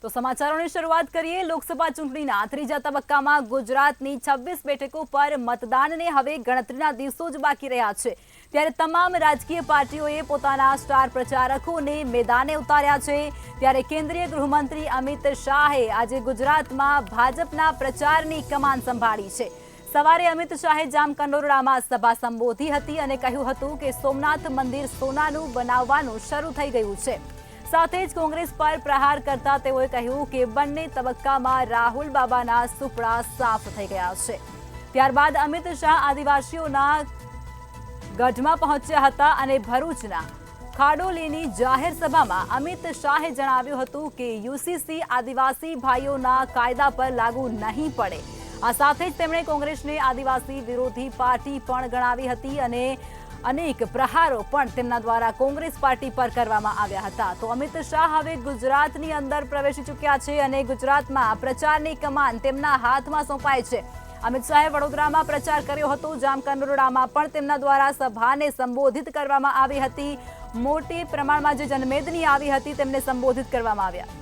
તો સમાચારોની શરૂઆત કરીએ। લોકસભા ચૂંટણીના ત્રીજા તબક્કામાં ગુજરાતની 26 બેઠકો પર મતદાનને હવે ગણતરીના દિવસો જ બાકી રહ્યા છે। ત્યારે તમામ રાજકીય પાર્ટીઓએ પોતાના સ્ટાર પ્રચારકોને મેદાને ઉતાર્યા છે। ત્યારે કેન્દ્રીય ગૃહમંત્રી અમિત શાહે આજે ગુજરાતમાં ભાજપના પ્રચારની કમાન સંભાળી છે। સવારે અમિત શાહે જામકંડોરણામાં સભા સંબોધી હતી અને કહ્યું હતું કે સોમનાથ મંદિર સોનાનું બનાવવાનું શરૂ થઈ ગયું છે। સાથે જ કોંગ્રેસ પર પ્રહાર કરતા તેઓએ કહ્યું કે બંને તબક્કામાં રાહુલ બાબાના સુપડા સાફ થઈ ગયા છે। ત્યારબાદ અમિત શાહ આદિવાસીઓના ગઢમાં પહોંચ્યા હતા અને ભરૂચના ખાડોલીની જાહેર સભામાં અમિત શાહે જણાવ્યું હતું કે યુસીસી આદિવાસી ભાઈઓના કાયદા પર લાગુ નહીં પડે। આ સાથે જ તેમણે કોંગ્રેસને આદિવાસી વિરોધી પાર્ટી પણ ગણાવી હતી અને અનેક પ્રહારો પણ તેમના દ્વારા કોંગ્રેસ પાર્ટી પર કરવામાં આવ્યા હતા। તો અમિત શાહ હવે ગુજરાતની અંદર પ્રવેશી ચૂક્યા છે અને ગુજરાતમાં પ્રચારની કમાન તેમના હાથમાં સોંપાય છે। અમિત શાહે વડોદરામાં પ્રચાર કર્યો હતો। જામકંડોરણામાં પણ તેમના દ્વારા સભાને સંબોધિત કરવામાં આવી હતી। મોટી પ્રમાણમાં જે જનમેદની આવી હતી તેમને સંબોધિત કરવામાં આવ્યા।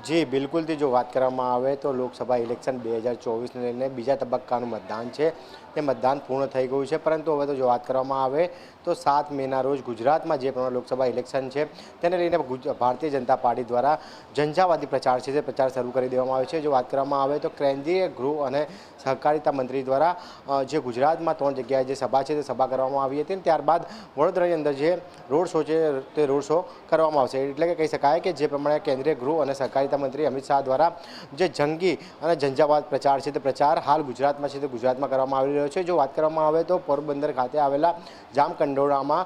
જી બિલકુલથી જો વાત કરવામાં આવે તો લોકસભા ઇલેક્શન 2024ને લઈને બીજા તબક્કાનું મતદાન છે તે મતદાન પૂર્ણ થઈ ગયું છે। પરંતુ હવે તો જો વાત કરવામાં આવે તો 7 મેના રોજ ગુજરાતમાં જે પ્રમાણે લોકસભા ઇલેક્શન છે તેને લઈને ભારતીય જનતા પાર્ટી દ્વારા ઝંઝાવાતી પ્રચાર છે તે પ્રચાર શરૂ કરી દેવામાં આવ્યો છે। જો વાત કરવામાં આવે તો કેન્દ્રીય ગૃહ અને સહકારિતા મંત્રી દ્વારા જે ગુજરાતમાં 3 જગ્યાએ જે સભા છે તે સભા કરવામાં આવી હતી। ત્યારબાદ વડોદરાની અંદર જે રોડ શો છે તે રોડ શો કરવામાં આવશે। એટલે કે કહી શકાય કે જે પ્રમાણે કેન્દ્રીય ગૃહ અને સહકારિતા મંત્રી અમિત શાહ દ્વારા જે જંગી અને ઝંઝાવાત પ્રચાર છે તે પ્રચાર હાલ ગુજરાતમાં છે તે ગુજરાતમાં કરવામાં આવી રહ્યો છે। જો વાત કરવામાં આવે તો પોરબંદર ખાતે આવેલા જામકંડોરણામાં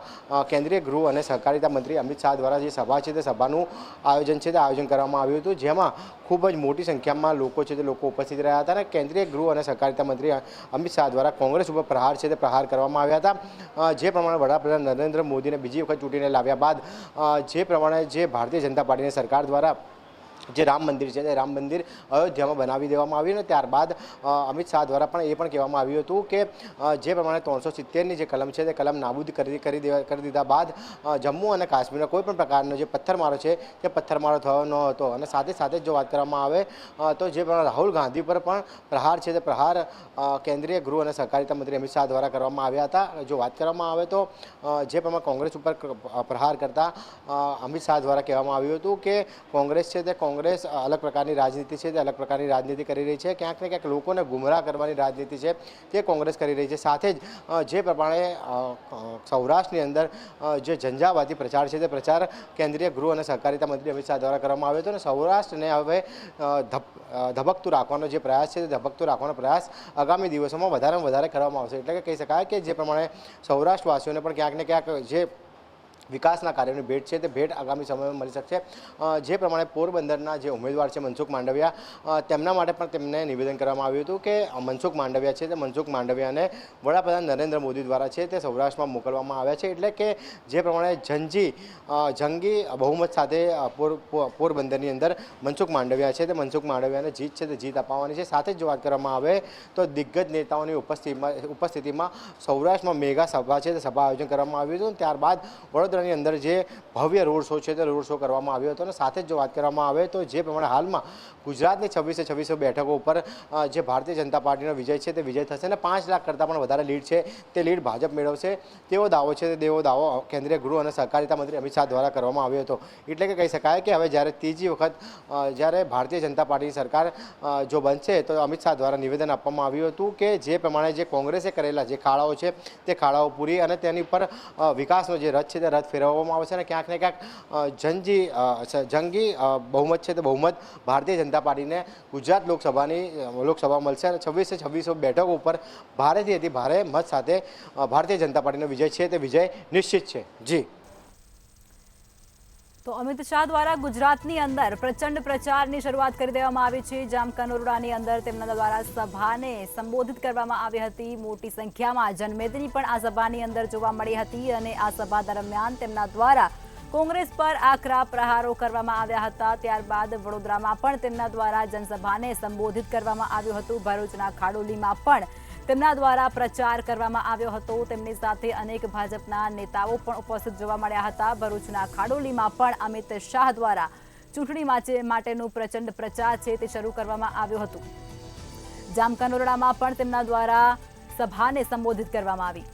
કેન્દ્રીય ગૃહ અને સહકારિતા મંત્રી અમિત શાહ દ્વારા જે સભા છે તે સભાનું આયોજન છે તે આયોજન કરવામાં આવ્યું હતું, જેમાં ખૂબ જ મોટી સંખ્યામાં લોકો છે તે લોકો ઉપસ્થિત રહ્યા હતા અને કેન્દ્રીય ગૃહ અને સહકારિતા મંત્રી અમિત શાહ દ્વારા કોંગ્રેસ ઉપર પ્રહાર છે તે પ્રહાર કરવામાં આવ્યા હતા। જે પ્રમાણે વડાપ્રધાન નરેન્દ્ર મોદીને બીજી વખત ચૂંટીને લાવ્યા બાદ જે પ્રમાણે જે ભારતીય જનતા પાર્ટીની સરકાર દ્વારા જે રામ મંદિર છે તે રામ મંદિર અયોધ્યામાં બનાવી દેવામાં આવ્યું અને ત્યારબાદ અમિત શાહ દ્વારા પણ એ પણ કહેવામાં આવ્યું હતું કે જે પ્રમાણે 370ની જે કલમ છે તે કલમ નાબૂદ કરી દીધા બાદ જમ્મુ અને કાશ્મીરનો કોઈ પણ પ્રકારનો જે પથ્થરમારો છે તે પથ્થરમારો થયો ન હતો। અને સાથે સાથે જો વાત કરવામાં આવે તો જે પ્રમાણે રાહુલ ગાંધી પર પણ પ્રહાર છે તે પ્રહાર કેન્દ્રીય ગૃહ અને સહકારિતા મંત્રી અમિત શાહ દ્વારા કરવામાં આવ્યા હતા। જો વાત કરવામાં આવે તો જે પ્રમાણે કોંગ્રેસ ઉપર પ્રહાર કરતા અમિત શાહ દ્વારા કહેવામાં આવ્યું હતું કે કોંગ્રેસ છે તે કોંગ્રેસ અલગ પ્રકારની રાજનીતિ છે તે અલગ પ્રકારની રાજનીતિ કરી રહી છે। ક્યાંક ને ક્યાંક લોકોને ગુમરાહ કરવાની રાજનીતિ છે તે કોંગ્રેસ કરી રહી છે। સાથે જ જે પ્રમાણે સૌરાષ્ટ્રની અંદર જે ઝંઝાવાતી પ્રચાર છે તે પ્રચાર કેન્દ્રીય ગૃહ અને સહકારિતા મંત્રી અમિત શાહ દ્વારા કરવામાં આવ્યો હતો અને સૌરાષ્ટ્રને હવે ધબકતું રાખવાનો જે પ્રયાસ છે તે ધબકતું રાખવાનો પ્રયાસ આગામી દિવસોમાં વધારેમાં વધારે કરવામાં આવશે। એટલે કે કહી શકાય કે જે પ્રમાણે સૌરાષ્ટ્રવાસીઓને પણ ક્યાંક ને ક્યાંક જે વિકાસના કાર્યોની ભેટ છે તે ભેટ આગામી સમયમાં મળી શકશે। જે પ્રમાણે પોરબંદરના જે ઉમેદવાર છે મનસુખ માંડવિયા તેમના માટે પણ તેમને નિવેદન કરવામાં આવ્યું હતું કે મનસુખ માંડવિયા છે તે મનસુખ માંડવિયાને વડાપ્રધાન નરેન્દ્ર મોદી દ્વારા છે તે સૌરાષ્ટ્રમાં મોકલવામાં આવ્યા છે। એટલે કે જે પ્રમાણે જંગી બહુમત સાથે પોરબંદરની અંદર મનસુખ માંડવિયા છે તે મનસુખ માંડવિયાને જીત છે તે જીત અપાવવાની છે। સાથે જ જો વાત કરવામાં આવે તો દિગ્ગજ નેતાઓની ઉપસ્થિતિમાં સૌરાષ્ટ્રમાં મેગા સભા છે તે સભા આયોજન કરવામાં આવ્યું હતું। ત્યારબાદ વડોદરાની અંદર જે ભવ્ય રોડ શો છે તે રોડ શો કરવામાં આવ્યો હતો અને સાથે જ જો વાત કરવામાં આવે તો જે પ્રમાણે હાલમાં ગુજરાતની 26 બેઠકો ઉપર જે ભારતીય જનતા પાર્ટીનો વિજય છે તે વિજય થશે અને 5 લાખ કરતાં પણ વધારે લીડ છે તે લીડ ભાજપ મેળવશે તેવો દાવો છે તેવો દાવો કેન્દ્રીય ગૃહ અને સહકારિતા મંત્રી અમિત શાહ દ્વારા કરવામાં આવ્યો હતો। એટલે કે કહી શકાય કે હવે જ્યારે ત્રીજી વખત જ્યારે ભારતીય જનતા પાર્ટીની સરકાર જો બનશે તો અમિત શાહ દ્વારા નિવેદન આપવામાં આવ્યું હતું કે જે પ્રમાણે જે કોંગ્રેસે કરેલા જે ખાડાઓ છે તે ખાડાઓ પૂરી અને તેની પર વિકાસનો જે રથ છે તે રથ ફેરવવામાં આવશે અને ક્યાંક ને ક્યાંક જંગી બહુમત છે તે બહુમત ભારતીય જનતા પાર્ટીને ગુજરાત લોકસભા મળશે અને 26 બેઠકો ઉપર ભારેથી અતિ ભારે મત સાથે ભારતીય જનતા પાર્ટીનો વિજય છે તે વિજય નિશ્ચિત છે। જી તો અમિત શાહ દ્વારા ગુજરાતની અંદર પ્રચંડ પ્રચારની શરૂઆત કરી દેવામાં આવી છે। જામકંડોરણાની અંદર તેમના દ્વારા સભાને સંબોધિત કરવામાં આવી હતી। મોટી સંખ્યામાં જનમેદની પણ આ સભાની અંદર જોવા મળી હતી અને આ સભા દરમિયાન તેમના દ્વારા કોંગ્રેસ પર આકરા પ્રહારો કરવામાં આવ્યા હતા। ત્યારબાદ વડોદરામાં પણ તેમના દ્વારા જનસભાને સંબોધિત કરવામાં આવ્યું હતું। ભરૂચના ખાડોલીમાં પણ તેમના દ્વારા પ્રચાર કરવામાં આવ્યો હતો। તેમની સાથે અનેક ભાજપના નેતાઓ પણ ઉપસ્થિત જોવા મળ્યા હતા। ભરૂચના ખાડોલીમાં પણ અમિત શાહ દ્વારા ચૂંટણી માટેનો પ્રચંડ પ્રચાર છે તે શરૂ કરવામાં આવ્યો હતો। જામકંડોરણામાં પણ તેમના દ્વારા સભાને સંબોધિત કરવામાં આવી।